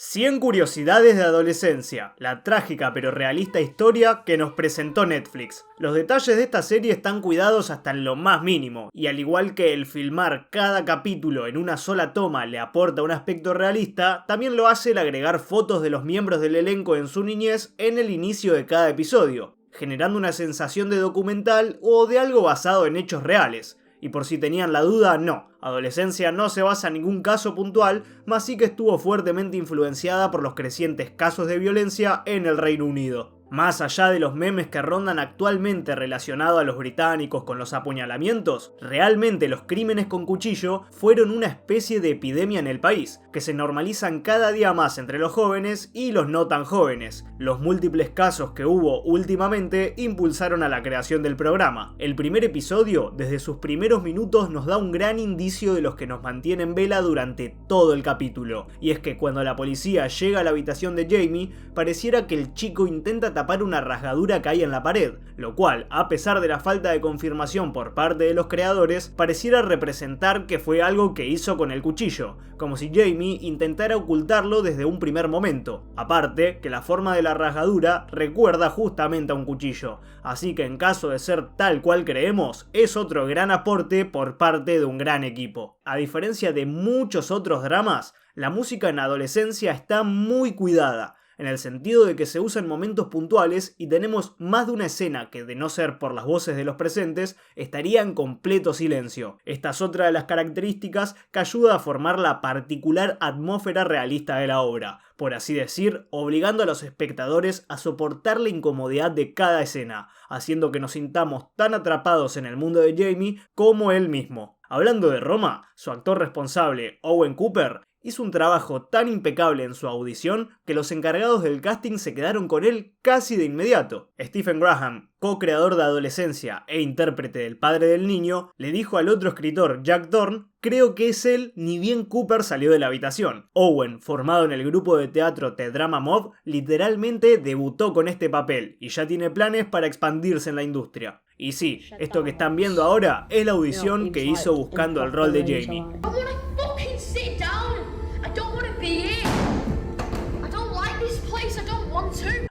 100 curiosidades de adolescencia, la trágica pero realista historia que nos presentó Netflix. Los detalles de esta serie están cuidados hasta en lo más mínimo, y al igual que el filmar cada capítulo en una sola toma le aporta un aspecto realista, también lo hace el agregar fotos de los miembros del elenco en su niñez en el inicio de cada episodio, generando una sensación de documental o de algo basado en hechos reales. Y por si tenían la duda, no. Adolescencia no se basa en ningún caso puntual, mas sí que estuvo fuertemente influenciada por los crecientes casos de violencia en el Reino Unido. Más allá de los memes que rondan actualmente relacionados a los británicos con los apuñalamientos, realmente los crímenes con cuchillo fueron una especie de epidemia en el país, que se normalizan cada día más entre los jóvenes y los no tan jóvenes. Los múltiples casos que hubo últimamente impulsaron a la creación del programa. El primer episodio, desde sus primeros minutos, nos da un gran indicio de los que nos mantiene en vela durante todo el capítulo, y es que cuando la policía llega a la habitación de Jamie, pareciera que el chico intenta tapar una rasgadura que hay en la pared, lo cual, a pesar de la falta de confirmación por parte de los creadores, pareciera representar que fue algo que hizo con el cuchillo, como si Jamie intentara ocultarlo desde un primer momento. Aparte, que la forma de la rasgadura recuerda justamente a un cuchillo, así que en caso de ser tal cual creemos, es otro gran aporte por parte de un gran equipo. A diferencia de muchos otros dramas, la música en adolescencia está muy cuidada, en el sentido de que se usa en momentos puntuales y tenemos más de una escena que, de no ser por las voces de los presentes, estaría en completo silencio. Esta es otra de las características que ayuda a formar la particular atmósfera realista de la obra, por así decir, obligando a los espectadores a soportar la incomodidad de cada escena, haciendo que nos sintamos tan atrapados en el mundo de Jamie como él mismo. Hablando de Roma, su actor responsable, Owen Cooper, hizo un trabajo tan impecable en su audición que los encargados del casting se quedaron con él casi de inmediato. Stephen Graham, co-creador de Adolescencia e intérprete del padre del niño, le dijo al otro escritor, Jack Thorne: "Creo que es él, ni bien Cooper salió de la habitación". Owen, formado en el grupo de teatro The Drama Mob, literalmente debutó con este papel y ya tiene planes para expandirse en la industria. Y sí, esto que están viendo ahora es la audición que hizo buscando el rol de Jamie.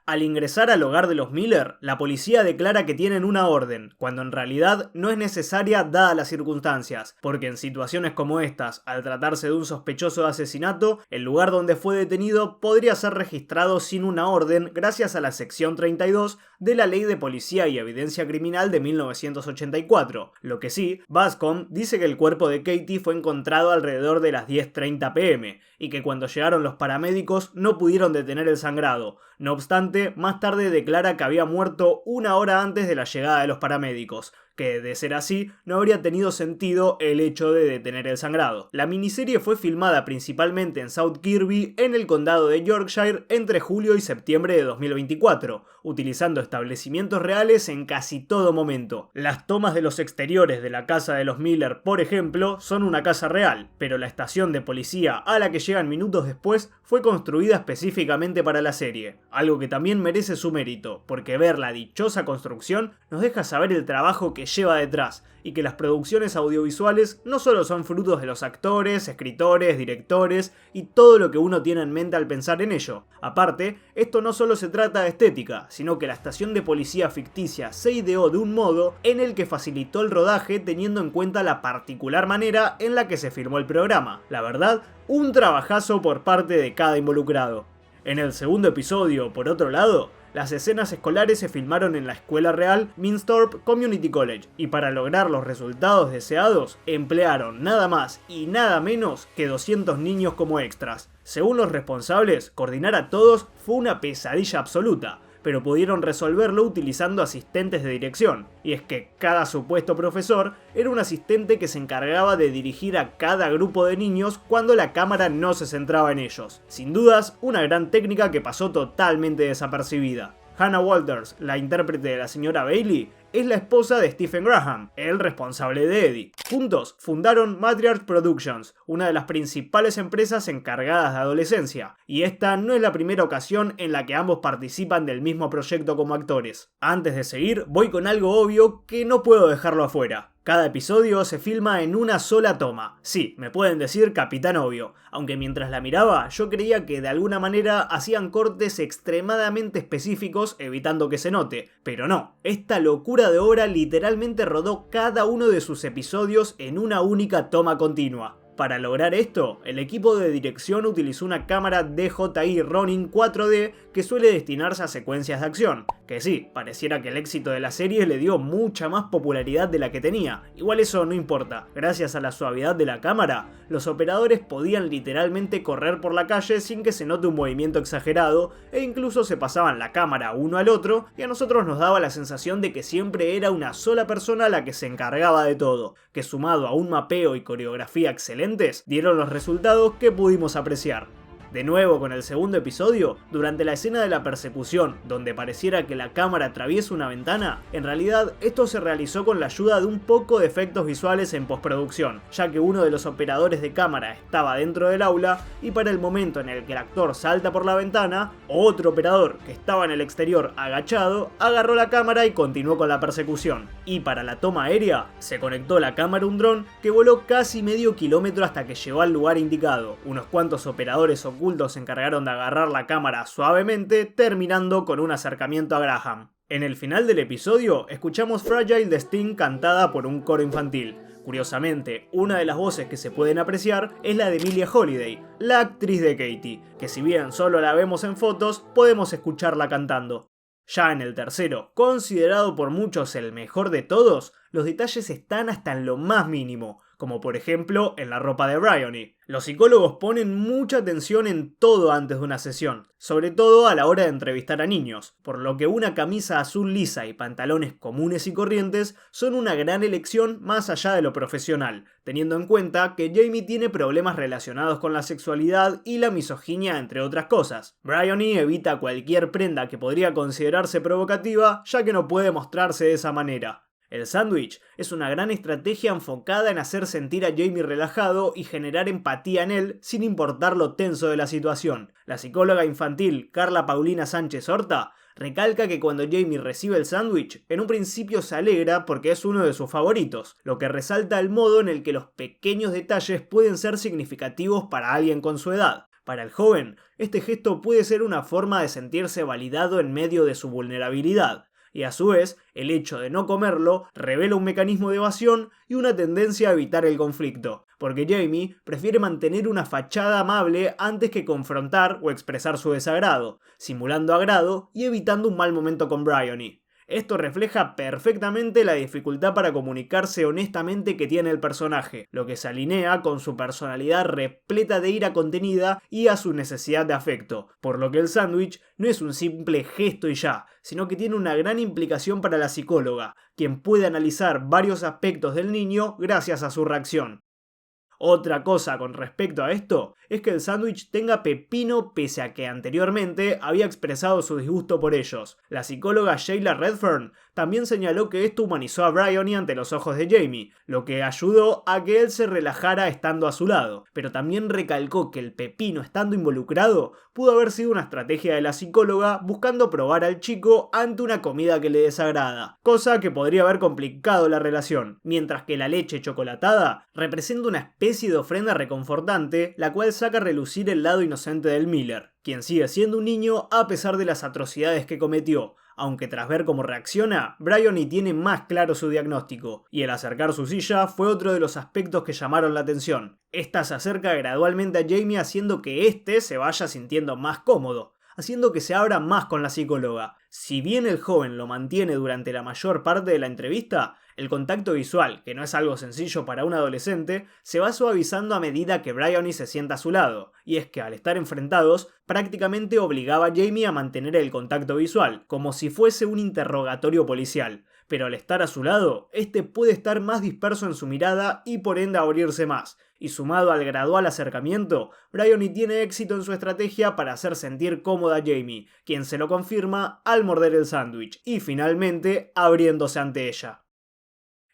Al ingresar al hogar de los Miller, la policía declara que tienen una orden, cuando en realidad no es necesaria dadas las circunstancias, porque en situaciones como estas, al tratarse de un sospechoso de asesinato, el lugar donde fue detenido podría ser registrado sin una orden gracias a la sección 32 de la Ley de Policía y Evidencia Criminal de 1984. Lo que sí, Bascom dice que el cuerpo de Katie fue encontrado alrededor de las 10:30 p.m. y que cuando llegaron los paramédicos no pudieron detener el sangrado. No obstante, más tarde declara que había muerto una hora antes de la llegada de los paramédicos, que de ser así no habría tenido sentido el hecho de detener el sangrado. La miniserie fue filmada principalmente en South Kirby, en el condado de Yorkshire, entre julio y septiembre de 2024, utilizando establecimientos reales en casi todo momento. Las tomas de los exteriores de la casa de los Miller, por ejemplo, son una casa real, pero la estación de policía a la que llegan minutos después fue construida específicamente para la serie, algo que también merece su mérito, porque ver la dichosa construcción nos deja saber el trabajo que lleva detrás, y que las producciones audiovisuales no solo son frutos de los actores, escritores, directores y todo lo que uno tiene en mente al pensar en ello. Aparte, esto no solo se trata de estética, sino que la estación de policía ficticia se ideó de un modo en el que facilitó el rodaje teniendo en cuenta la particular manera en la que se filmó el programa. La verdad, un trabajazo por parte de cada involucrado. En el segundo episodio, por otro lado, las escenas escolares se filmaron en la escuela real Minsthorpe Community College, y para lograr los resultados deseados, emplearon nada más y nada menos que 200 niños como extras. Según los responsables, coordinar a todos fue una pesadilla absoluta, pero pudieron resolverlo utilizando asistentes de dirección, y es que cada supuesto profesor era un asistente que se encargaba de dirigir a cada grupo de niños cuando la cámara no se centraba en ellos. Sin dudas, una gran técnica que pasó totalmente desapercibida. Hannah Walters, la intérprete de la señora Bailey, es la esposa de Stephen Graham, el responsable de Eddie. Juntos fundaron Matriarch Productions, una de las principales empresas encargadas de adolescencia, y esta no es la primera ocasión en la que ambos participan del mismo proyecto como actores. Antes de seguir, voy con algo obvio que no puedo dejarlo afuera. Cada episodio se filma en una sola toma. Sí, me pueden decir Capitán Obvio, aunque mientras la miraba yo creía que de alguna manera hacían cortes extremadamente específicos evitando que se note, pero no, esta locura de obra literalmente rodó cada uno de sus episodios en una única toma continua. Para lograr esto, el equipo de dirección utilizó una cámara DJI Ronin 4D que suele destinarse a secuencias de acción. Que sí, pareciera que el éxito de la serie le dio mucha más popularidad de la que tenía. Igual eso no importa, gracias a la suavidad de la cámara, los operadores podían literalmente correr por la calle sin que se note un movimiento exagerado e incluso se pasaban la cámara uno al otro y a nosotros nos daba la sensación de que siempre era una sola persona la que se encargaba de todo, que sumado a un mapeo y coreografía excelentes, dieron los resultados que pudimos apreciar. De nuevo con el segundo episodio, durante la escena de la persecución, donde pareciera que la cámara atraviesa una ventana, en realidad esto se realizó con la ayuda de un poco de efectos visuales en postproducción, ya que uno de los operadores de cámara estaba dentro del aula y para el momento en el que el actor salta por la ventana, otro operador que estaba en el exterior agachado, agarró la cámara y continuó con la persecución. Y para la toma aérea, se conectó la cámara a un dron que voló casi medio kilómetro hasta que llegó al lugar indicado. Unos cuantos operadores ocultos se encargaron de agarrar la cámara suavemente, terminando con un acercamiento a Graham. En el final del episodio, escuchamos Fragile de Sting cantada por un coro infantil. Curiosamente, una de las voces que se pueden apreciar es la de Emilia Holiday, la actriz de Katie, que si bien solo la vemos en fotos, podemos escucharla cantando. Ya en el tercero, considerado por muchos el mejor de todos, los detalles están hasta en lo más mínimo, como por ejemplo en la ropa de Bryony. Los psicólogos ponen mucha atención en todo antes de una sesión, sobre todo a la hora de entrevistar a niños, por lo que una camisa azul lisa y pantalones comunes y corrientes son una gran elección más allá de lo profesional, teniendo en cuenta que Jamie tiene problemas relacionados con la sexualidad y la misoginia entre otras cosas. Bryony evita cualquier prenda que podría considerarse provocativa, ya que no puede mostrarse de esa manera. El sándwich es una gran estrategia enfocada en hacer sentir a Jamie relajado y generar empatía en él sin importar lo tenso de la situación. La psicóloga infantil Carla Paulina Sánchez Horta recalca que cuando Jamie recibe el sándwich, en un principio se alegra porque es uno de sus favoritos, lo que resalta el modo en el que los pequeños detalles pueden ser significativos para alguien con su edad. Para el joven, este gesto puede ser una forma de sentirse validado en medio de su vulnerabilidad. Y a su vez, el hecho de no comerlo revela un mecanismo de evasión y una tendencia a evitar el conflicto, porque Jamie prefiere mantener una fachada amable antes que confrontar o expresar su desagrado, simulando agrado y evitando un mal momento con Bryony. Esto refleja perfectamente la dificultad para comunicarse honestamente que tiene el personaje, lo que se alinea con su personalidad repleta de ira contenida y a su necesidad de afecto, por lo que el sándwich no es un simple gesto y ya, sino que tiene una gran implicación para la psicóloga, quien puede analizar varios aspectos del niño gracias a su reacción. Otra cosa con respecto a esto es que el sándwich tenga pepino pese a que anteriormente había expresado su disgusto por ellos. La psicóloga Sheila Redfern también señaló que esto humanizó a Bryony ante los ojos de Jamie, lo que ayudó a que él se relajara estando a su lado, pero también recalcó que el pepino estando involucrado pudo haber sido una estrategia de la psicóloga buscando probar al chico ante una comida que le desagrada, cosa que podría haber complicado la relación, mientras que la leche chocolatada representa una especie de ofrenda reconfortante, la cual saca a relucir el lado inocente del Miller, quien sigue siendo un niño a pesar de las atrocidades que cometió, aunque tras ver cómo reacciona, Bryony tiene más claro su diagnóstico, y el acercar su silla fue otro de los aspectos que llamaron la atención. Esta se acerca gradualmente a Jamie haciendo que éste se vaya sintiendo más cómodo, haciendo que se abra más con la psicóloga. Si bien el joven lo mantiene durante la mayor parte de la entrevista, el contacto visual, que no es algo sencillo para un adolescente, se va suavizando a medida que Bryony se sienta a su lado, y es que al estar enfrentados, prácticamente obligaba a Jamie a mantener el contacto visual, como si fuese un interrogatorio policial. Pero al estar a su lado, este puede estar más disperso en su mirada y por ende abrirse más. Y sumado al gradual acercamiento, Bryony tiene éxito en su estrategia para hacer sentir cómoda a Jamie, quien se lo confirma al morder el sándwich y finalmente abriéndose ante ella.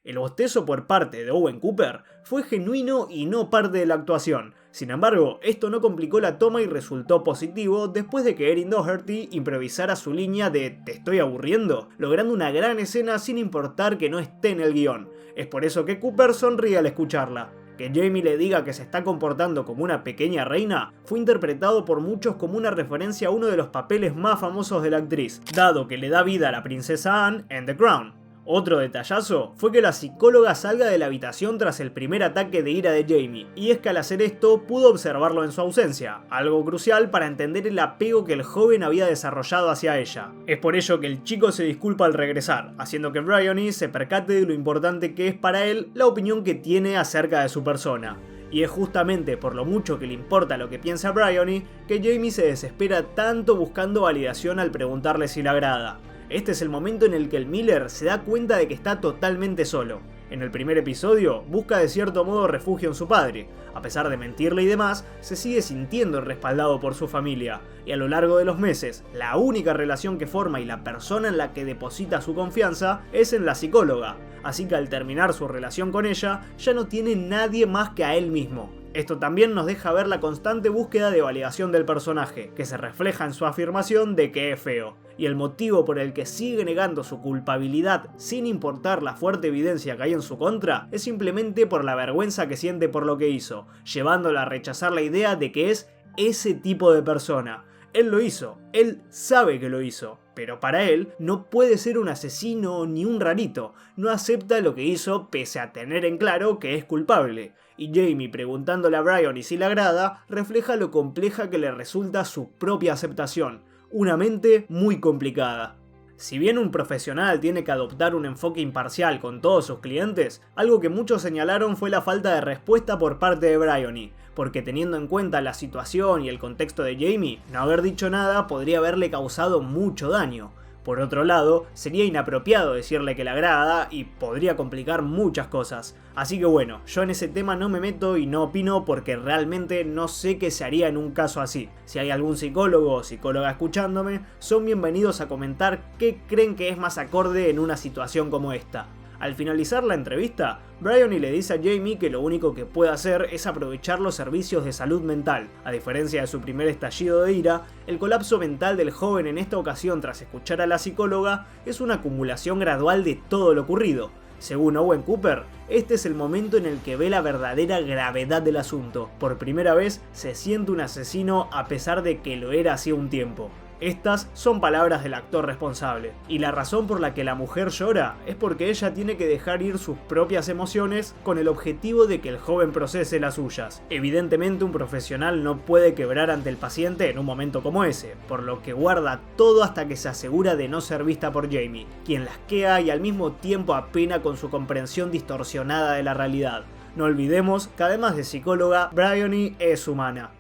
El bostezo por parte de Owen Cooper fue genuino y no parte de la actuación. Sin embargo, esto no complicó la toma y resultó positivo después de que Erin Doherty improvisara su línea de "te estoy aburriendo", logrando una gran escena sin importar que no esté en el guión. Es por eso que Cooper sonríe al escucharla. Que Jamie le diga que se está comportando como una pequeña reina fue interpretado por muchos como una referencia a uno de los papeles más famosos de la actriz, dado que le da vida a la princesa Anne en The Crown. Otro detallazo fue que la psicóloga salga de la habitación tras el primer ataque de ira de Jamie, y es que al hacer esto pudo observarlo en su ausencia, algo crucial para entender el apego que el joven había desarrollado hacia ella. Es por ello que el chico se disculpa al regresar, haciendo que Bryony se percate de lo importante que es para él la opinión que tiene acerca de su persona. Y es justamente por lo mucho que le importa lo que piensa Bryony que Jamie se desespera tanto buscando validación al preguntarle si le agrada. Este es el momento en el que el Miller se da cuenta de que está totalmente solo. En el primer episodio, busca de cierto modo refugio en su padre. A pesar de mentirle y demás, se sigue sintiendo respaldado por su familia. Y a lo largo de los meses, la única relación que forma y la persona en la que deposita su confianza es en la psicóloga. Así que al terminar su relación con ella, ya no tiene nadie más que a él mismo. Esto también nos deja ver la constante búsqueda de validación del personaje, que se refleja en su afirmación de que es feo. Y el motivo por el que sigue negando su culpabilidad sin importar la fuerte evidencia que hay en su contra es simplemente por la vergüenza que siente por lo que hizo, llevándola a rechazar la idea de que es ese tipo de persona. Él lo hizo, él sabe que lo hizo, pero para él no puede ser un asesino ni un rarito, no acepta lo que hizo pese a tener en claro que es culpable. Y Jamie preguntándole a Bryony si le agrada refleja lo compleja que le resulta su propia aceptación, una mente muy complicada. Si bien un profesional tiene que adoptar un enfoque imparcial con todos sus clientes, algo que muchos señalaron fue la falta de respuesta por parte de Bryony, porque teniendo en cuenta la situación y el contexto de Jamie, no haber dicho nada podría haberle causado mucho daño. Por otro lado, sería inapropiado decirle que le agrada y podría complicar muchas cosas. Así que bueno, yo en ese tema no me meto y no opino porque realmente no sé qué se haría en un caso así. Si hay algún psicólogo o psicóloga escuchándome, son bienvenidos a comentar qué creen que es más acorde en una situación como esta. Al finalizar la entrevista, Bryony le dice a Jamie que lo único que puede hacer es aprovechar los servicios de salud mental. A diferencia de su primer estallido de ira, el colapso mental del joven en esta ocasión tras escuchar a la psicóloga es una acumulación gradual de todo lo ocurrido. Según Owen Cooper, este es el momento en el que ve la verdadera gravedad del asunto. Por primera vez se siente un asesino a pesar de que lo era hacía un tiempo. Estas son palabras del actor responsable, y la razón por la que la mujer llora es porque ella tiene que dejar ir sus propias emociones con el objetivo de que el joven procese las suyas. Evidentemente un profesional no puede quebrar ante el paciente en un momento como ese, por lo que guarda todo hasta que se asegura de no ser vista por Jamie, quien lasquea y al mismo tiempo apena con su comprensión distorsionada de la realidad. No olvidemos que además de psicóloga, Bryony es humana.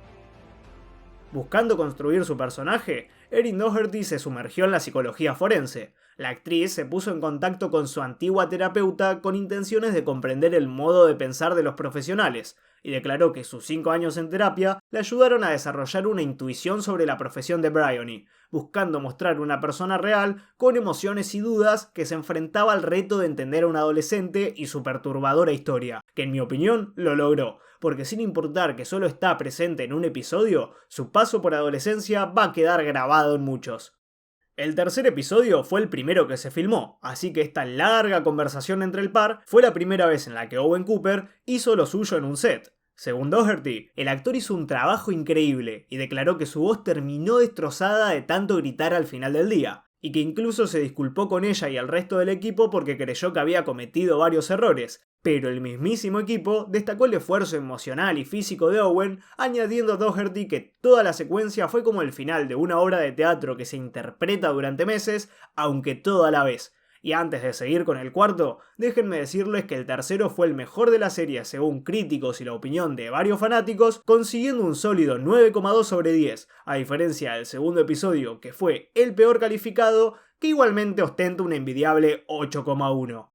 Buscando construir su personaje, Erin Doherty se sumergió en la psicología forense. La actriz se puso en contacto con su antigua terapeuta con intenciones de comprender el modo de pensar de los profesionales, y declaró que sus 5 años en terapia le ayudaron a desarrollar una intuición sobre la profesión de Bryony, buscando mostrar una persona real con emociones y dudas que se enfrentaba al reto de entender a un adolescente y su perturbadora historia, que en mi opinión lo logró, porque sin importar que solo está presente en un episodio, su paso por adolescencia va a quedar grabado en muchos. El tercer episodio fue el primero que se filmó, así que esta larga conversación entre el par fue la primera vez en la que Owen Cooper hizo lo suyo en un set. Según Doherty, el actor hizo un trabajo increíble y declaró que su voz terminó destrozada de tanto gritar al final del día, y que incluso se disculpó con ella y el resto del equipo porque creyó que había cometido varios errores. Pero el mismísimo equipo destacó el esfuerzo emocional y físico de Owen, añadiendo a Doherty que toda la secuencia fue como el final de una obra de teatro que se interpreta durante meses, aunque todo a la vez. Y antes de seguir con el cuarto, déjenme decirles que el tercero fue el mejor de la serie según críticos y la opinión de varios fanáticos, consiguiendo un sólido 9,2 sobre 10, a diferencia del segundo episodio que fue el peor calificado, que igualmente ostenta un envidiable 8,1.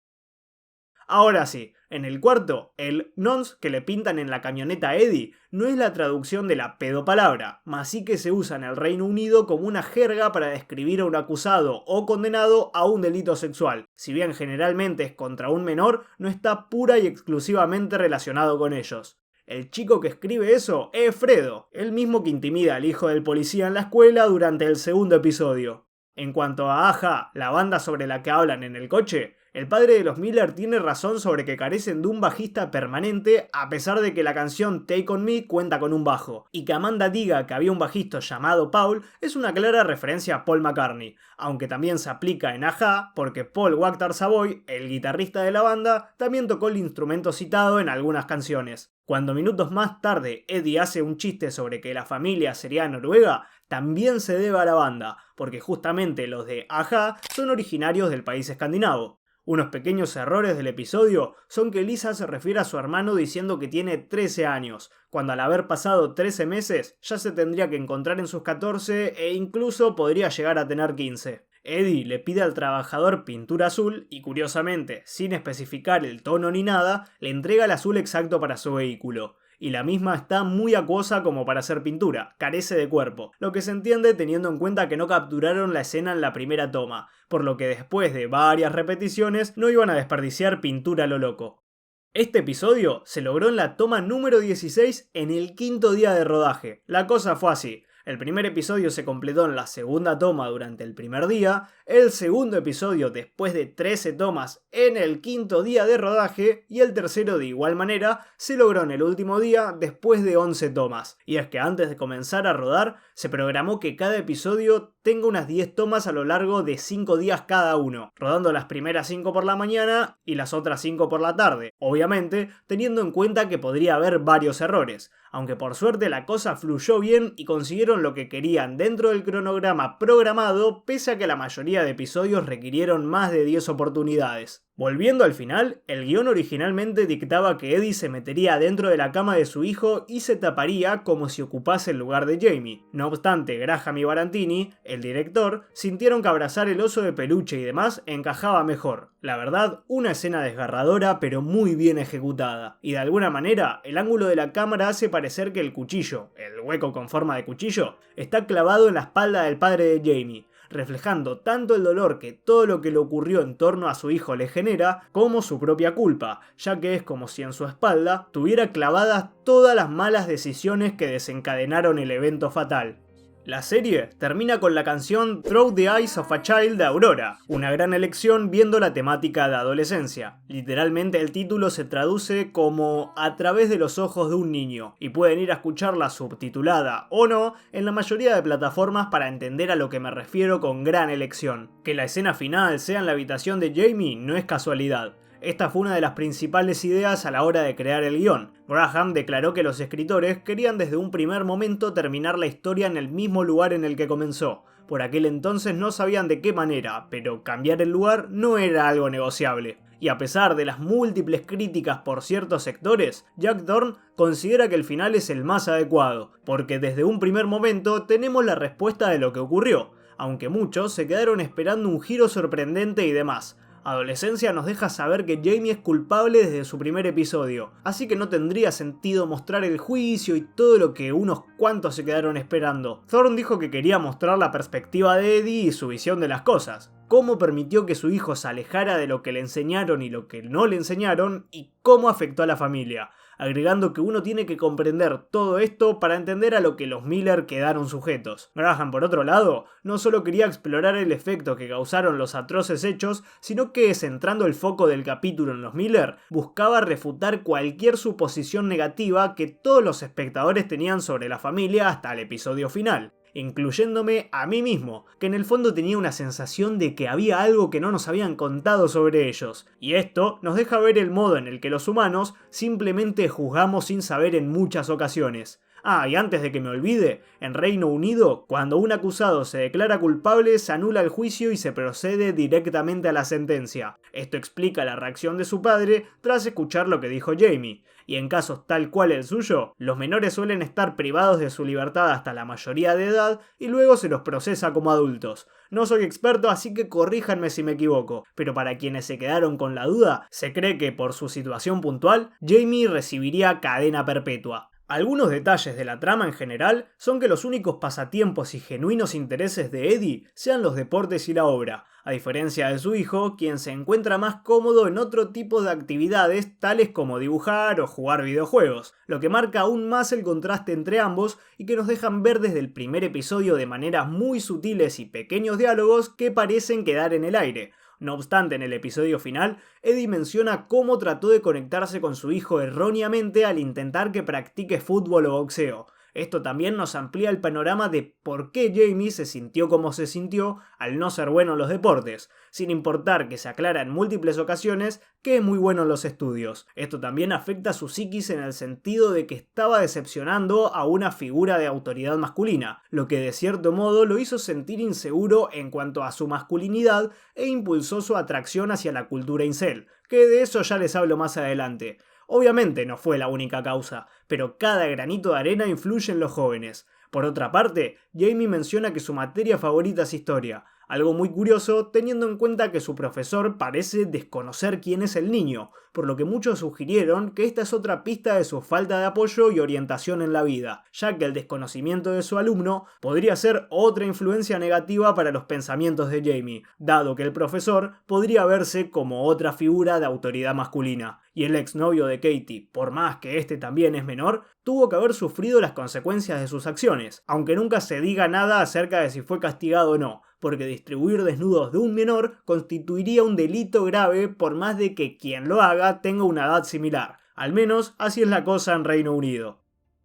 Ahora sí, en el cuarto, el nons que le pintan en la camioneta a Eddie no es la traducción de la pedopalabra, mas sí que se usa en el Reino Unido como una jerga para describir a un acusado o condenado a un delito sexual. Si bien generalmente es contra un menor, no está pura y exclusivamente relacionado con ellos. El chico que escribe eso es Fredo, el mismo que intimida al hijo del policía en la escuela durante el segundo episodio. En cuanto a Aja, la banda sobre la que hablan en el coche, el padre de los Miller tiene razón sobre que carecen de un bajista permanente a pesar de que la canción Take On Me cuenta con un bajo. Y que Amanda diga que había un bajista llamado Paul es una clara referencia a Paul McCartney, aunque también se aplica en Aja porque Paul Waaktaar Savoy, el guitarrista de la banda, también tocó el instrumento citado en algunas canciones. Cuando minutos más tarde Eddie hace un chiste sobre que la familia sería noruega, también se debe a la banda, porque justamente los de Aja son originarios del país escandinavo. Unos pequeños errores del episodio son que Lisa se refiere a su hermano diciendo que tiene 13 años, cuando al haber pasado 13 meses ya se tendría que encontrar en sus 14 e incluso podría llegar a tener 15. Eddie le pide al trabajador pintura azul y curiosamente, sin especificar el tono ni nada, le entrega el azul exacto para su vehículo. Y la misma está muy acuosa como para hacer pintura, carece de cuerpo, lo que se entiende teniendo en cuenta que no capturaron la escena en la primera toma, por lo que después de varias repeticiones no iban a desperdiciar pintura a lo loco. Este episodio se logró en la toma número 16 en el quinto día de rodaje. La cosa fue así. El primer episodio se completó en la segunda toma durante el primer día, el segundo episodio después de 13 tomas en el quinto día de rodaje y el tercero de igual manera se logró en el último día después de 11 tomas. Y es que antes de comenzar a rodar se programó que cada episodio tenga unas 10 tomas a lo largo de 5 días cada uno, rodando las primeras 5 por la mañana y las otras 5 por la tarde, obviamente teniendo en cuenta que podría haber varios errores. Aunque por suerte la cosa fluyó bien y consiguieron lo que querían dentro del cronograma programado, pese a que la mayoría de episodios requirieron más de 10 oportunidades. Volviendo al final, el guión originalmente dictaba que Eddie se metería dentro de la cama de su hijo y se taparía como si ocupase el lugar de Jamie. No obstante, Graham y Barantini, el director, sintieron que abrazar el oso de peluche y demás encajaba mejor. La verdad, una escena desgarradora pero muy bien ejecutada. Y de alguna manera, el ángulo de la cámara hace parecer que el cuchillo, el hueco con forma de cuchillo, está clavado en la espalda del padre de Jamie, reflejando tanto el dolor que todo lo que le ocurrió en torno a su hijo le genera, como su propia culpa, ya que es como si en su espalda tuviera clavadas todas las malas decisiones que desencadenaron el evento fatal. La serie termina con la canción Through the Eyes of a Child de Aurora, una gran elección viendo la temática de adolescencia. Literalmente el título se traduce como A través de los ojos de un niño, y pueden ir a escucharla subtitulada o no en la mayoría de plataformas para entender a lo que me refiero con gran elección. Que la escena final sea en la habitación de Jamie no es casualidad. Esta fue una de las principales ideas a la hora de crear el guión. Graham declaró que los escritores querían desde un primer momento terminar la historia en el mismo lugar en el que comenzó. Por aquel entonces no sabían de qué manera, pero cambiar el lugar no era algo negociable. Y a pesar de las múltiples críticas por ciertos sectores, Jack Thorne considera que el final es el más adecuado, porque desde un primer momento tenemos la respuesta de lo que ocurrió, aunque muchos se quedaron esperando un giro sorprendente y demás. Adolescencia nos deja saber que Jamie es culpable desde su primer episodio, así que no tendría sentido mostrar el juicio y todo lo que unos cuantos se quedaron esperando. Thorne dijo que quería mostrar la perspectiva de Eddie y su visión de las cosas, cómo permitió que su hijo se alejara de lo que le enseñaron y lo que no le enseñaron, y cómo afectó a la familia, agregando que uno tiene que comprender todo esto para entender a lo que los Miller quedaron sujetos. Graham, por otro lado, no solo quería explorar el efecto que causaron los atroces hechos, sino que, centrando el foco del capítulo en los Miller, buscaba refutar cualquier suposición negativa que todos los espectadores tenían sobre la familia hasta el episodio final, incluyéndome a mí mismo, que en el fondo tenía una sensación de que había algo que no nos habían contado sobre ellos. Y esto nos deja ver el modo en el que los humanos simplemente juzgamos sin saber en muchas ocasiones. Y antes de que me olvide, en Reino Unido, cuando un acusado se declara culpable, se anula el juicio y se procede directamente a la sentencia. Esto explica la reacción de su padre tras escuchar lo que dijo Jamie. Y en casos tal cual el suyo, los menores suelen estar privados de su libertad hasta la mayoría de edad y luego se los procesa como adultos. No soy experto, así que corríjanme si me equivoco, pero para quienes se quedaron con la duda, se cree que por su situación puntual, Jamie recibiría cadena perpetua. Algunos detalles de la trama en general son que los únicos pasatiempos y genuinos intereses de Eddie sean los deportes y la obra, a diferencia de su hijo, quien se encuentra más cómodo en otro tipo de actividades tales como dibujar o jugar videojuegos, lo que marca aún más el contraste entre ambos y que nos dejan ver desde el primer episodio de maneras muy sutiles y pequeños diálogos que parecen quedar en el aire. No obstante, en el episodio final, Eddie menciona cómo trató de conectarse con su hijo erróneamente al intentar que practique fútbol o boxeo. Esto también nos amplía el panorama de por qué Jamie se sintió como se sintió al no ser bueno en los deportes, sin importar que se aclara en múltiples ocasiones que es muy bueno en los estudios. Esto también afecta a su psiquis en el sentido de que estaba decepcionando a una figura de autoridad masculina, lo que de cierto modo lo hizo sentir inseguro en cuanto a su masculinidad e impulsó su atracción hacia la cultura incel, que de eso ya les hablo más adelante. Obviamente no fue la única causa, pero cada granito de arena influye en los jóvenes. Por otra parte, Jamie menciona que su materia favorita es historia, algo muy curioso teniendo en cuenta que su profesor parece desconocer quién es el niño, por lo que muchos sugirieron que esta es otra pista de su falta de apoyo y orientación en la vida, ya que el desconocimiento de su alumno podría ser otra influencia negativa para los pensamientos de Jamie, dado que el profesor podría verse como otra figura de autoridad masculina. Y el exnovio de Katie, por más que este también es menor, tuvo que haber sufrido las consecuencias de sus acciones, aunque nunca se diga nada acerca de si fue castigado o no, porque distribuir desnudos de un menor constituiría un delito grave por más de que quien lo haga tenga una edad similar. Al menos así es la cosa en Reino Unido.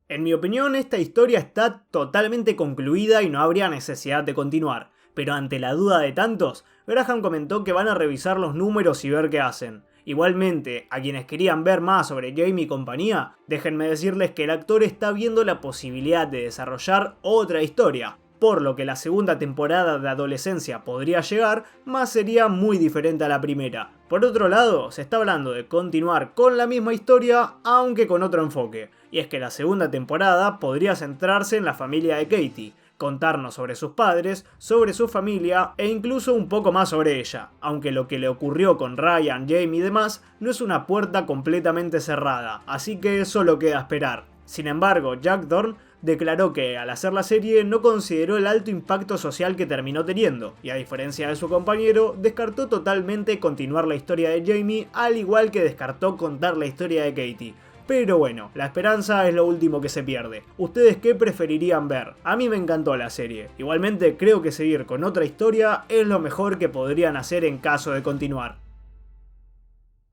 En mi opinión, esta historia está totalmente concluida y no habría necesidad de continuar, pero ante la duda de tantos, Graham comentó que van a revisar los números y ver qué hacen. Igualmente, a quienes querían ver más sobre Jamie y compañía, déjenme decirles que el actor está viendo la posibilidad de desarrollar otra historia, por lo que la segunda temporada de Adolescencia podría llegar, más sería muy diferente a la primera. Por otro lado, se está hablando de continuar con la misma historia, aunque con otro enfoque, y es que la segunda temporada podría centrarse en la familia de Katie, contarnos sobre sus padres, sobre su familia e incluso un poco más sobre ella, aunque lo que le ocurrió con Ryan, Jamie y demás no es una puerta completamente cerrada, así que solo queda esperar. Sin embargo, Jack Dorn declaró que al hacer la serie no consideró el alto impacto social que terminó teniendo, y a diferencia de su compañero, descartó totalmente continuar la historia de Jamie, al igual que descartó contar la historia de Katie. Pero bueno, la esperanza es lo último que se pierde. ¿Ustedes qué preferirían ver? A mí me encantó la serie. Igualmente creo que seguir con otra historia es lo mejor que podrían hacer en caso de continuar.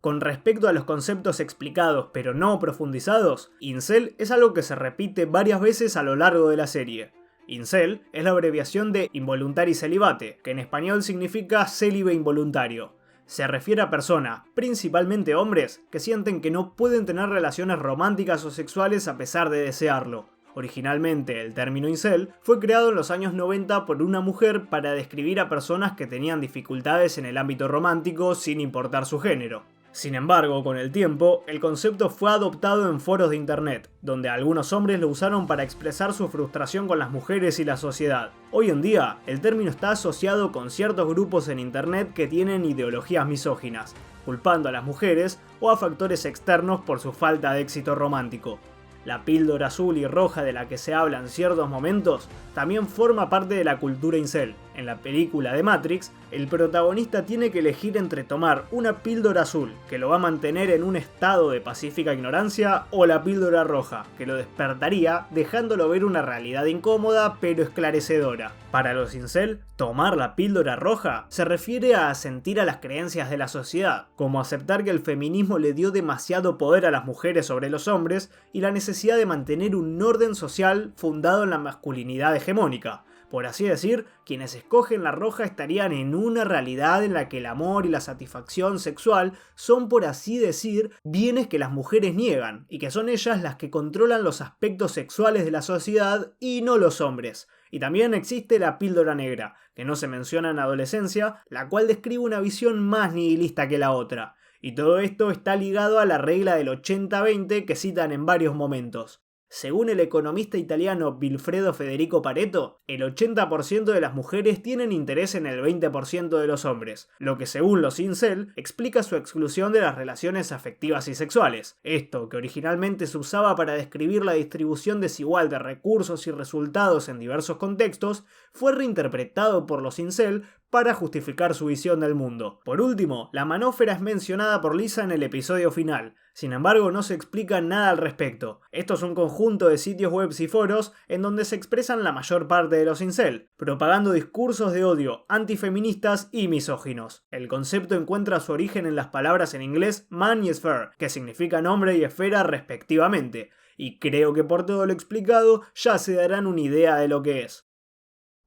Con respecto a los conceptos explicados pero no profundizados, incel es algo que se repite varias veces a lo largo de la serie. Incel es la abreviación de involuntary celibate, que en español significa célibe involuntario. Se refiere a personas, principalmente hombres, que sienten que no pueden tener relaciones románticas o sexuales a pesar de desearlo. Originalmente, el término incel fue creado en los años 90 por una mujer para describir a personas que tenían dificultades en el ámbito romántico sin importar su género. Sin embargo, con el tiempo, el concepto fue adoptado en foros de internet, donde algunos hombres lo usaron para expresar su frustración con las mujeres y la sociedad. Hoy en día, el término está asociado con ciertos grupos en internet que tienen ideologías misóginas, culpando a las mujeres o a factores externos por su falta de éxito romántico. La píldora azul y roja de la que se habla en ciertos momentos también forma parte de la cultura incel. En la película de Matrix, el protagonista tiene que elegir entre tomar una píldora azul, que lo va a mantener en un estado de pacífica ignorancia, o la píldora roja, que lo despertaría dejándolo ver una realidad incómoda pero esclarecedora. Para los incel, tomar la píldora roja se refiere a asentir a las creencias de la sociedad, como aceptar que el feminismo le dio demasiado poder a las mujeres sobre los hombres y la necesidad de mantener un orden social fundado en la masculinidad hegemónica. Por así decir, quienes escogen la roja estarían en una realidad en la que el amor y la satisfacción sexual son, por así decir, bienes que las mujeres niegan, y que son ellas las que controlan los aspectos sexuales de la sociedad y no los hombres. Y también existe la píldora negra, que no se menciona en Adolescencia, la cual describe una visión más nihilista que la otra. Y todo esto está ligado a la regla del 80-20 que citan en varios momentos. Según el economista italiano Vilfredo Federico Pareto, el 80% de las mujeres tienen interés en el 20% de los hombres, lo que según los incel explica su exclusión de las relaciones afectivas y sexuales. Esto, que originalmente se usaba para describir la distribución desigual de recursos y resultados en diversos contextos, fue reinterpretado por los incel para justificar su visión del mundo. Por último, la manósfera es mencionada por Lisa en el episodio final. Sin embargo, no se explica nada al respecto. Esto es un conjunto de sitios web y foros en donde se expresan la mayor parte de los incel, propagando discursos de odio antifeministas y misóginos. El concepto encuentra su origen en las palabras en inglés man y sphere, que significan hombre y esfera respectivamente, y creo que por todo lo explicado ya se darán una idea de lo que es.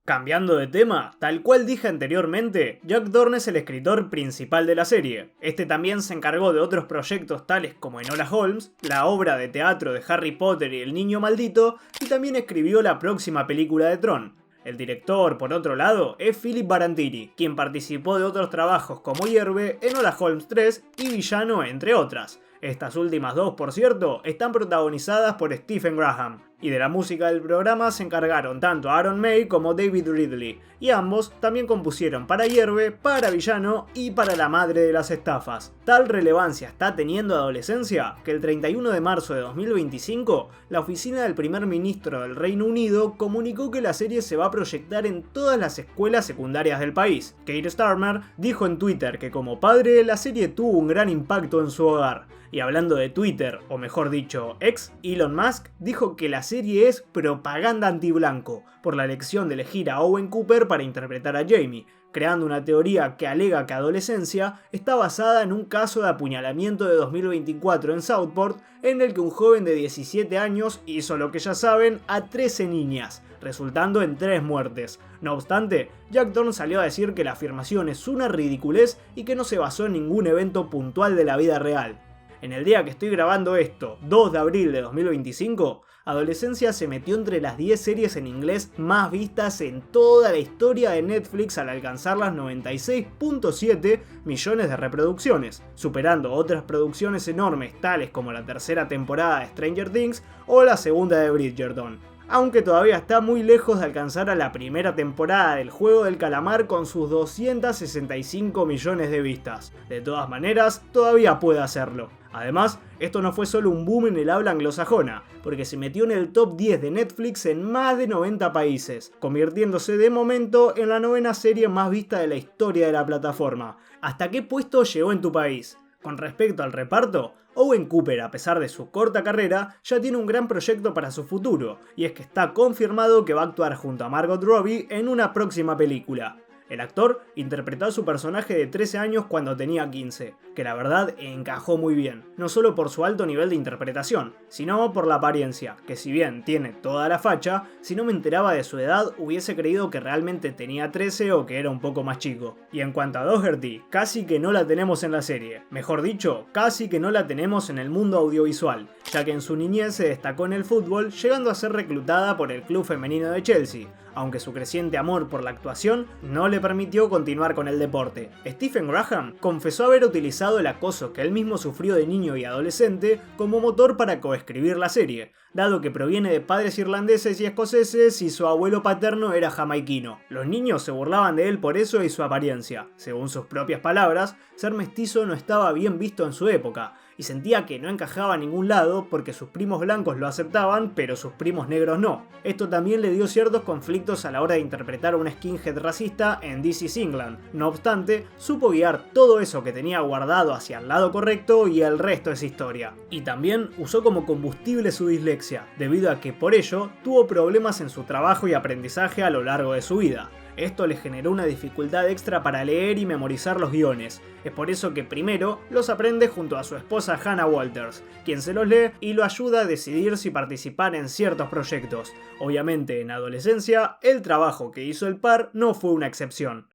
Cambiando de tema, tal cual dije anteriormente, Jack Dorn es el escritor principal de la serie. Este también se encargó de otros proyectos tales como Enola Holmes, la obra de teatro de Harry Potter y el Niño Maldito, y también escribió la próxima película de Tron. El director, por otro lado, es Philip Barantini, quien participó de otros trabajos como Hierve, Enola Holmes 3 y Villano, entre otras. Estas últimas dos, por cierto, están protagonizadas por Stephen Graham, y de la música del programa se encargaron tanto Aaron May como David Ridley, y ambos también compusieron para Hierve, para Villano y para La Madre de las Estafas. Tal relevancia está teniendo Adolescencia que el 31 de marzo de 2025, la oficina del primer ministro del Reino Unido comunicó que la serie se va a proyectar en todas las escuelas secundarias del país. Keir Starmer dijo en Twitter que como padre la serie tuvo un gran impacto en su hogar. Y hablando de Twitter, o mejor dicho, ex, Elon Musk dijo que la serie es propaganda antiblanco, por la elección de elegir a Owen Cooper para interpretar a Jamie, creando una teoría que alega que Adolescencia está basada en un caso de apuñalamiento de 2024 en Southport, en el que un joven de 17 años hizo lo que ya saben a 13 niñas, resultando en 3 muertes. No obstante, Jack Dorn salió a decir que la afirmación es una ridiculez y que no se basó en ningún evento puntual de la vida real. En el día que estoy grabando esto, 2 de abril de 2025, Adolescencia se metió entre las 10 series en inglés más vistas en toda la historia de Netflix al alcanzar las 96.7 millones de reproducciones, superando otras producciones enormes tales como la tercera temporada de Stranger Things o la segunda de Bridgerton. Aunque todavía está muy lejos de alcanzar a la primera temporada del Juego del Calamar con sus 265 millones de vistas. De todas maneras, todavía puede hacerlo. Además, esto no fue solo un boom en el habla anglosajona, porque se metió en el top 10 de Netflix en más de 90 países, convirtiéndose de momento en la 9ª serie más vista de la historia de la plataforma. ¿Hasta qué puesto llegó en tu país? Con respecto al reparto, Owen Cooper, a pesar de su corta carrera, ya tiene un gran proyecto para su futuro, y es que está confirmado que va a actuar junto a Margot Robbie en una próxima película. El actor interpretó a su personaje de 13 años cuando tenía 15, que la verdad encajó muy bien, no solo por su alto nivel de interpretación, sino por la apariencia, que si bien tiene toda la facha, si no me enteraba de su edad hubiese creído que realmente tenía 13 o que era un poco más chico. Y en cuanto a Doherty, casi que no la tenemos en la serie, mejor dicho, casi que no la tenemos en el mundo audiovisual, ya que en su niñez se destacó en el fútbol, llegando a ser reclutada por el club femenino de Chelsea, aunque su creciente amor por la actuación no le permitió continuar con el deporte. Stephen Graham confesó haber utilizado el acoso que él mismo sufrió de niño y adolescente como motor para coescribir la serie, dado que proviene de padres irlandeses y escoceses y su abuelo paterno era jamaiquino. Los niños se burlaban de él por eso y su apariencia. Según sus propias palabras, ser mestizo no estaba bien visto en su época, y sentía que no encajaba a ningún lado porque sus primos blancos lo aceptaban, pero sus primos negros no. Esto también le dio ciertos conflictos a la hora de interpretar a un skinhead racista en This Is England. No obstante, supo guiar todo eso que tenía guardado hacia el lado correcto y el resto es historia. Y también usó como combustible su dislexia, debido a que por ello tuvo problemas en su trabajo y aprendizaje a lo largo de su vida. Esto le generó una dificultad extra para leer y memorizar los guiones. Es por eso que primero los aprende junto a su esposa Hannah Walters, quien se los lee y lo ayuda a decidir si participar en ciertos proyectos. Obviamente, en Adolescencia, el trabajo que hizo el par no fue una excepción.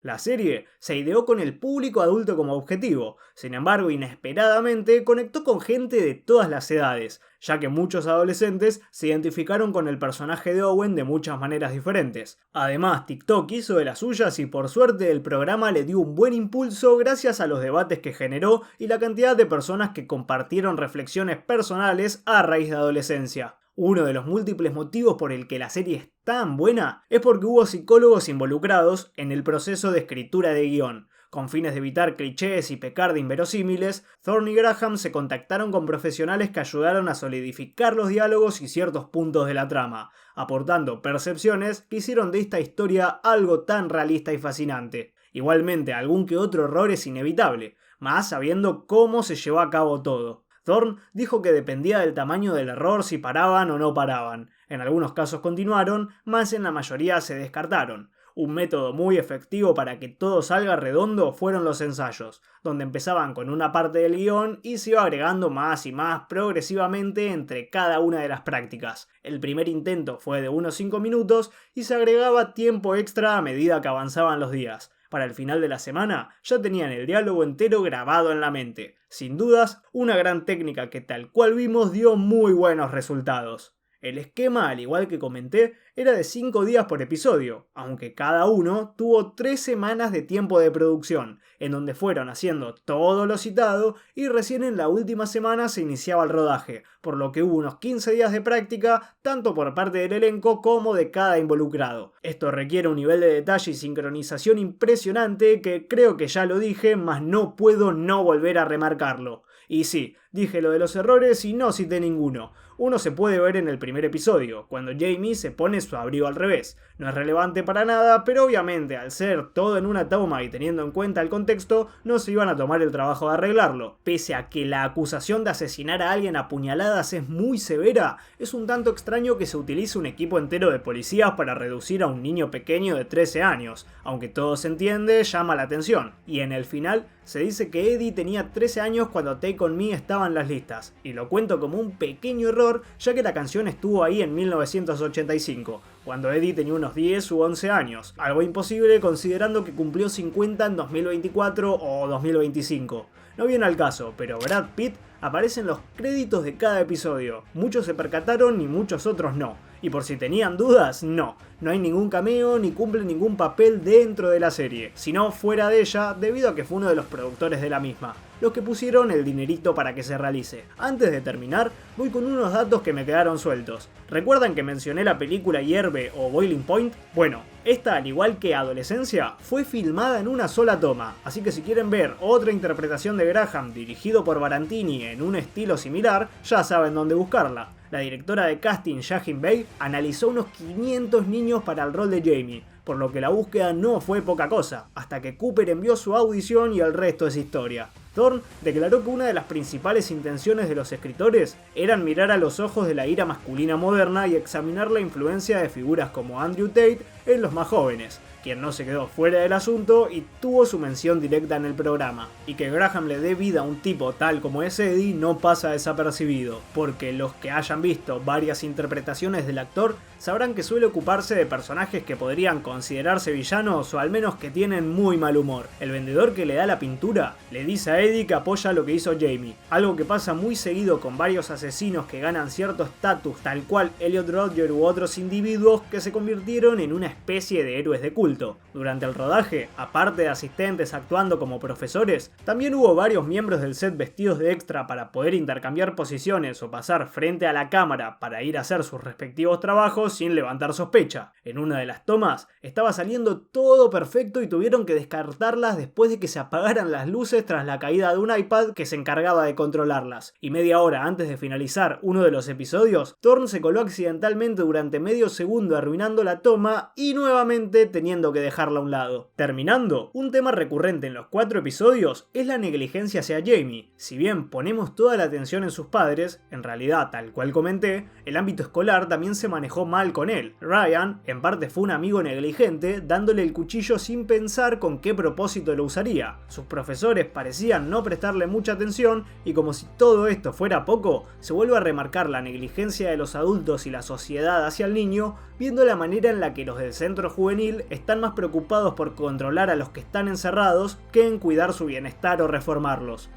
La serie se ideó con el público adulto como objetivo, sin embargo inesperadamente conectó con gente de todas las edades, ya que muchos adolescentes se identificaron con el personaje de Owen de muchas maneras diferentes. Además, TikTok hizo de las suyas y por suerte el programa le dio un buen impulso gracias a los debates que generó y la cantidad de personas que compartieron reflexiones personales a raíz de Adolescencia. Uno de los múltiples motivos por el que la serie es tan buena es porque hubo psicólogos involucrados en el proceso de escritura de guión. Con fines de evitar clichés y pecar de inverosímiles, Thorne y Graham se contactaron con profesionales que ayudaron a solidificar los diálogos y ciertos puntos de la trama, aportando percepciones que hicieron de esta historia algo tan realista y fascinante. Igualmente, algún que otro error es inevitable, más sabiendo cómo se llevó a cabo todo. Thorne dijo que dependía del tamaño del error si paraban o no paraban. En algunos casos continuaron, más en la mayoría se descartaron. Un método muy efectivo para que todo salga redondo fueron los ensayos, donde empezaban con una parte del guión y se iba agregando más y más progresivamente entre cada una de las prácticas. El primer intento fue de unos 5 minutos y se agregaba tiempo extra a medida que avanzaban los días. Para el final de la semana ya tenían el diálogo entero grabado en la mente. Sin dudas, una gran técnica que tal cual vimos dio muy buenos resultados. El esquema, al igual que comenté, era de 5 días por episodio, aunque cada uno tuvo 3 semanas de tiempo de producción, en donde fueron haciendo todo lo citado y recién en la última semana se iniciaba el rodaje, por lo que hubo unos 15 días de práctica, tanto por parte del elenco como de cada involucrado. Esto requiere un nivel de detalle y sincronización impresionante que creo que ya lo dije, mas no puedo no volver a remarcarlo. Y sí, dije lo de los errores y no cité ninguno. Uno se puede ver en el primer episodio, cuando Jamie se pone su abrigo al revés. No es relevante para nada, pero obviamente al ser todo en una toma y teniendo en cuenta el contexto, no se iban a tomar el trabajo de arreglarlo. Pese a que la acusación de asesinar a alguien a puñaladas es muy severa, es un tanto extraño que se utilice un equipo entero de policías para reducir a un niño pequeño de 13 años. Aunque todo se entiende, llama la atención. Y en el final se dice que Eddie tenía 13 años cuando Take On Me estaba en las listas. Y lo cuento como un pequeño error, ya que la canción estuvo ahí en 1985, cuando Eddie tenía unos 10 u 11 años, algo imposible considerando que cumplió 50 en 2024 o 2025. No viene al caso, pero Brad Pitt aparece en los créditos de cada episodio. Muchos se percataron y muchos otros no. Y por si tenían dudas, no hay ningún cameo ni cumple ningún papel dentro de la serie, sino fuera de ella debido a que fue uno de los productores de la misma, los que pusieron el dinerito para que se realice. Antes de terminar, voy con unos datos que me quedaron sueltos. ¿Recuerdan que mencioné la película Hierve o Boiling Point? Bueno, esta, al igual que Adolescencia, fue filmada en una sola toma, así que si quieren ver otra interpretación de Graham dirigido por Barantini en un estilo similar, ya saben dónde buscarla. La directora de casting Jahin Bey analizó unos 500 niños para el rol de Jamie, por lo que la búsqueda no fue poca cosa, hasta que Cooper envió su audición y el resto es historia. Thorne declaró que una de las principales intenciones de los escritores eran mirar a los ojos de la ira masculina moderna y examinar la influencia de figuras como Andrew Tate en los más jóvenes, quien no se quedó fuera del asunto y tuvo su mención directa en el programa. Y que Graham le dé vida a un tipo tal como es Eddie no pasa desapercibido, porque los que hayan visto varias interpretaciones del actor sabrán que suele ocuparse de personajes que podrían considerarse villanos o al menos que tienen muy mal humor. El vendedor que le da la pintura le dice a Eddie que apoya lo que hizo Jamie, algo que pasa muy seguido con varios asesinos que ganan cierto estatus, tal cual Elliot Rodger u otros individuos que se convirtieron en una especie de héroes de culto. Durante el rodaje, aparte de asistentes actuando como profesores, también hubo varios miembros del set vestidos de extra para poder intercambiar posiciones o pasar frente a la cámara para ir a hacer sus respectivos trabajos sin levantar sospecha. En una de las tomas estaba saliendo todo perfecto y tuvieron que descartarlas después de que se apagaran las luces tras la caída de un iPad que se encargaba de controlarlas. Y media hora antes de finalizar uno de los episodios, Thorne se coló accidentalmente durante medio segundo arruinando la toma y nuevamente teniendo que dejarla a un lado. Terminando, un tema recurrente en los 4 episodios es la negligencia hacia Jamie. Si bien ponemos toda la atención en sus padres, en realidad, tal cual comenté, el ámbito escolar también se manejó mal con él. Ryan, en parte, fue un amigo negligente, dándole el cuchillo sin pensar con qué propósito lo usaría. Sus profesores parecían no prestarle mucha atención y como si todo esto fuera poco, se vuelve a remarcar la negligencia de los adultos y la sociedad hacia el niño, viendo la manera en la que los del centro juvenil están más preocupados por controlar a los que están encerrados que en cuidar su bienestar o reformarlos.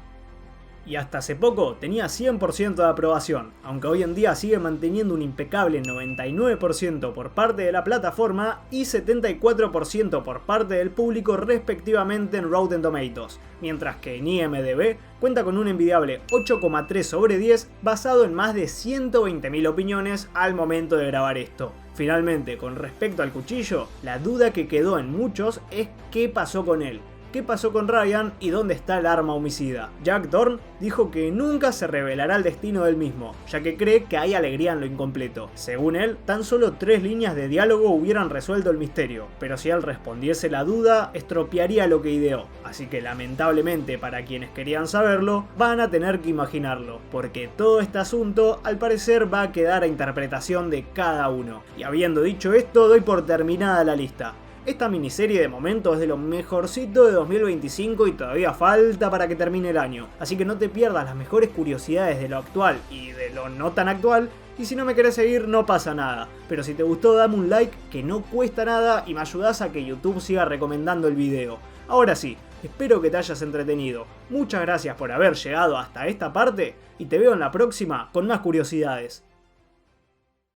y hasta hace poco tenía 100% de aprobación, aunque hoy en día sigue manteniendo un impecable 99% por parte de la plataforma y 74% por parte del público respectivamente en Rotten Tomatoes, mientras que en IMDb cuenta con un envidiable 8,3 sobre 10 basado en más de 120.000 opiniones al momento de grabar esto. Finalmente, con respecto al cuchillo, la duda que quedó en muchos es qué pasó con él. ¿Qué pasó con Ryan y dónde está el arma homicida? Jack Thorne dijo que nunca se revelará el destino del mismo, ya que cree que hay alegría en lo incompleto. Según él, tan solo 3 líneas de diálogo hubieran resuelto el misterio, pero si él respondiese la duda, estropearía lo que ideó. Así que lamentablemente para quienes querían saberlo, van a tener que imaginarlo, porque todo este asunto al parecer va a quedar a interpretación de cada uno. Y habiendo dicho esto, doy por terminada la lista. Esta miniserie de momento es de lo mejorcito de 2025 y todavía falta para que termine el año, así que no te pierdas las mejores curiosidades de lo actual y de lo no tan actual, y si no me querés seguir no pasa nada, pero si te gustó dame un like que no cuesta nada y me ayudás a que YouTube siga recomendando el video. Ahora sí, espero que te hayas entretenido, muchas gracias por haber llegado hasta esta parte y te veo en la próxima con más curiosidades.